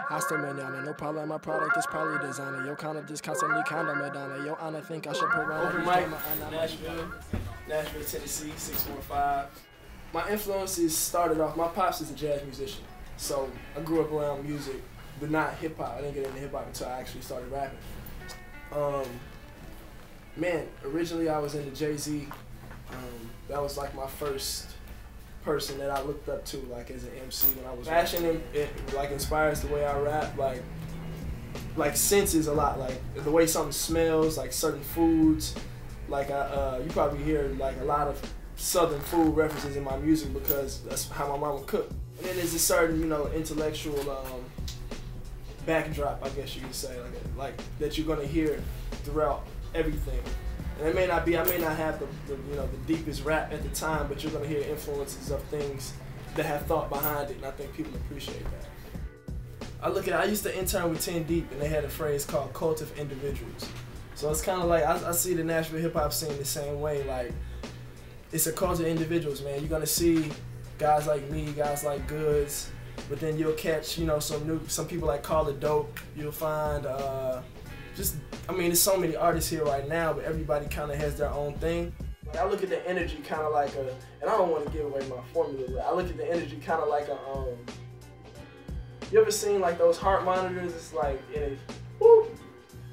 Hostile manana, no problem, my product is probably designer. Yo, kinda just constantly kinda Madonna. Yo, I think I should put around. Openmic, Nashville, Tennessee, 615. My influences started off, my pops is a jazz musician. So I grew up around music, but not hip hop. I didn't get into hip hop until I actually started rapping. Man, originally I was into Jay-Z. That was like my first person that I looked up to, like as an MC when I was fashion. It like inspires the way I rap, like senses a lot, like the way something smells, like certain foods. Like you probably hear like a lot of Southern food references in my music because that's how my mama cooked. And then there's a certain, intellectual backdrop, I guess you could say, like that you're gonna hear throughout everything. And I may not have the deepest rap at the time, but you're gonna hear influences of things that have thought behind it, and I think people appreciate that. I used to intern with 10 Deep, and they had a phrase called "cult of individuals." So it's kind of like I see the Nashville hip-hop scene the same way. Like it's a cult of individuals, man. You're gonna see guys like me, guys like Goods, but then you'll catch some people like Call It Dope. You'll find there's so many artists here right now, but everybody kind of has their own thing. I look at the energy kind of like and I don't want to give away my formula, but I look at the energy kind of like you ever seen like those heart monitors? It's like, and it, whoop,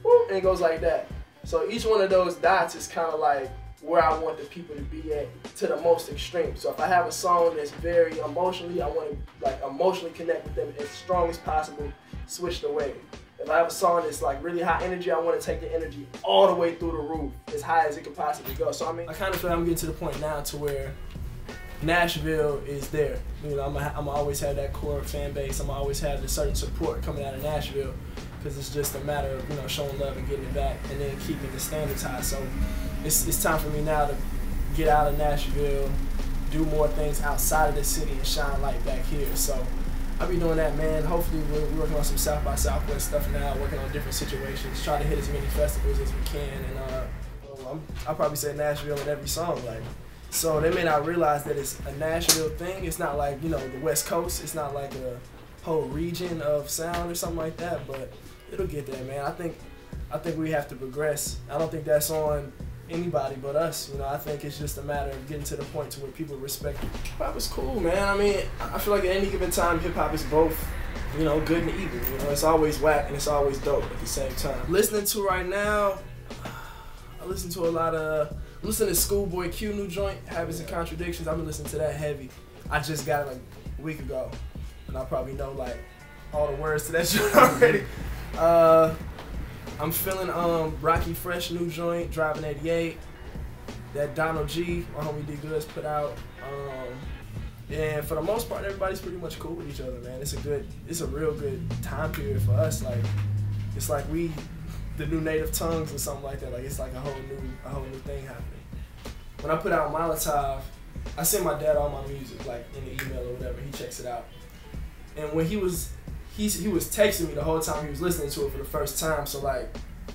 whoop, and it goes like that. So each one of those dots is kind of like where I want the people to be at to the most extreme. So if I have a song that's very emotionally, I want to like emotionally connect with them as strong as possible, switch the wave. If I have a song that's like really high energy, I want to take the energy all the way through the roof, as high as it could possibly go. So I kind of feel I'm getting to the point now to where Nashville is there. I'm always have that core fan base. I'm always have the certain support coming out of Nashville, because it's just a matter of showing love and getting it back, and then keeping the standards high. So it's time for me now to get out of Nashville, do more things outside of the city, and shine light back here. So I'll be doing that, man. Hopefully we're working on some South by Southwest stuff now, working on different situations, trying to hit as many festivals as we can, and I'll probably say Nashville in every song. So they may not realize that it's a Nashville thing. It's not like the West Coast. It's not like a whole region of sound or something like that, but it'll get there, man. I think we have to progress. I don't think that's on anybody but us. I think it's just a matter of getting to the point to where people respect it. Hip-hop is cool, man. I feel like at any given time, hip-hop is both, good and evil. It's always whack and it's always dope at the same time. Listening to right now, I listen to a lot of, I'm listening to Schoolboy Q new joint, Habits and Contradictions. I've been listening to that heavy. I just got it like a week ago, and I probably know like all the words to that joint already. I'm feeling Rocky Fresh new joint, Driving 88. That Donald G, my homie D Goods put out. And for the most part, everybody's pretty much cool with each other, man. It's a real good time period for us. Like it's like we the new native tongues or something like that. Like it's like a whole new thing happening. When I put out Molotov, I send my dad all my music like in the email or whatever. He checks it out. And when he was texting me the whole time he was listening to it for the first time. So like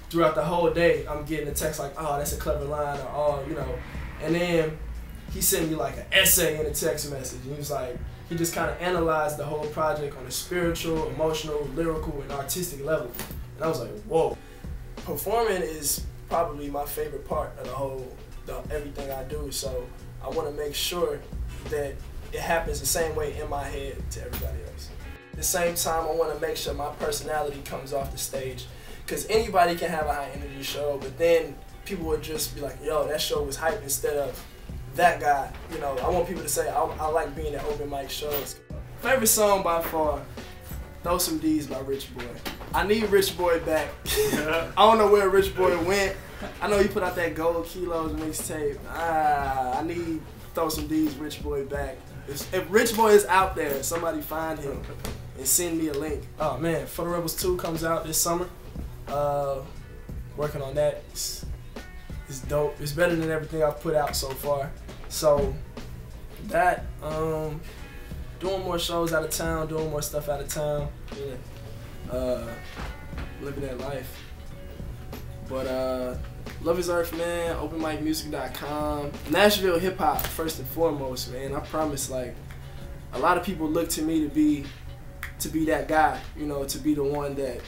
throughout the whole day, I'm getting a text like, oh, that's a clever line, or oh, And then he sent me like an essay in a text message. And he was like, he just kind of analyzed the whole project on a spiritual, emotional, lyrical, and artistic level. And I was like, whoa. Performing is probably my favorite part of everything I do. So I want to make sure that it happens the same way in my head to everybody else. At the same time, I want to make sure my personality comes off the stage, because anybody can have a high energy show, but then people would just be like, yo, that show was hype, instead of that guy. I want people to say, I like being at open mic shows. Favorite song by far, Throw Some D's by Rich Boy. I need Rich Boy back. I don't know where Rich Boy went. I know he put out that Gold Kilos mixtape. I need Throw Some D's Rich Boy back. If Rich Boy is out there, somebody find him and send me a link. Oh man, For the Rebels 2 comes out this summer. Working on that. It's dope. It's better than everything I've put out so far. So that, doing more shows out of town, doing more stuff out of town. Yeah. Living that life. But Love is Earth, man. Openmicmusic.com. Nashville Hip-hop, first and foremost, man. I promise, like, a lot of people look to me to be to be that guy, you know, to be the one that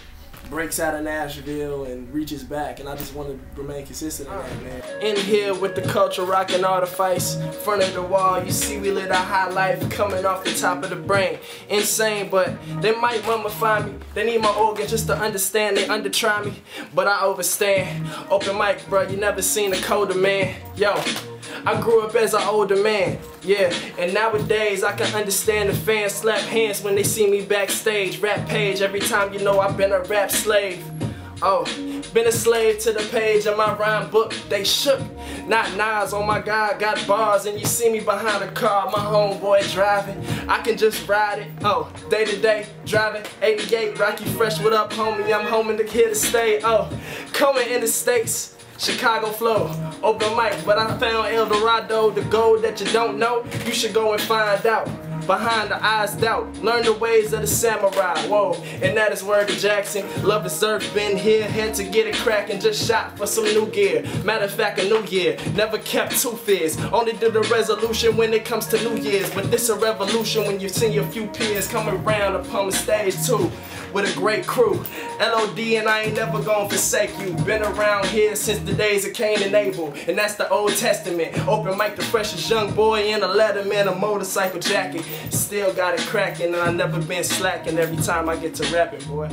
breaks out of Nashville and reaches back, and I just want to remain consistent in that, man. In here with the culture, rocking Artifice, front of the wall, you see we live a high life coming off the top of the brain. Insane, but they might mummify me. They need my organ just to understand, they under-try me, but I overstand. Open mic, bro, you never seen a colder man. Yo, I grew up as an older man, yeah, and nowadays I can understand the fans slap hands when they see me backstage. Rap page, every time you know I've been a rap slave. Oh, been a slave to the page of my rhyme book, they shook. Not Nas, oh my God, got bars, and you see me behind a car, my homeboy driving. I can just ride it, oh, day to day, driving 88, Rocky Fresh, what up homie, I'm home and here to stay, oh, coming in the States. Chicago flow, open mic, but I found El Dorado, the gold that you don't know, you should go and find out. Behind the eyes doubt, learn the ways of the samurai, whoa, and that is word to Jackson. Love is Earth, been here, had to get it crackin', just shot for some new gear. Matter of fact, a new year, never kept two fears, only did a resolution when it comes to New Year's. But this a revolution when you see a few peers coming round upon the stage too, with a great crew. LOD and I ain't never gonna forsake you. Been around here since the days of Cain and Abel, and that's the Old Testament. Open mic, the freshest young boy in a Letterman, a motorcycle jacket. Still got it cracking, and I never been slacking every time I get to rapping, boy.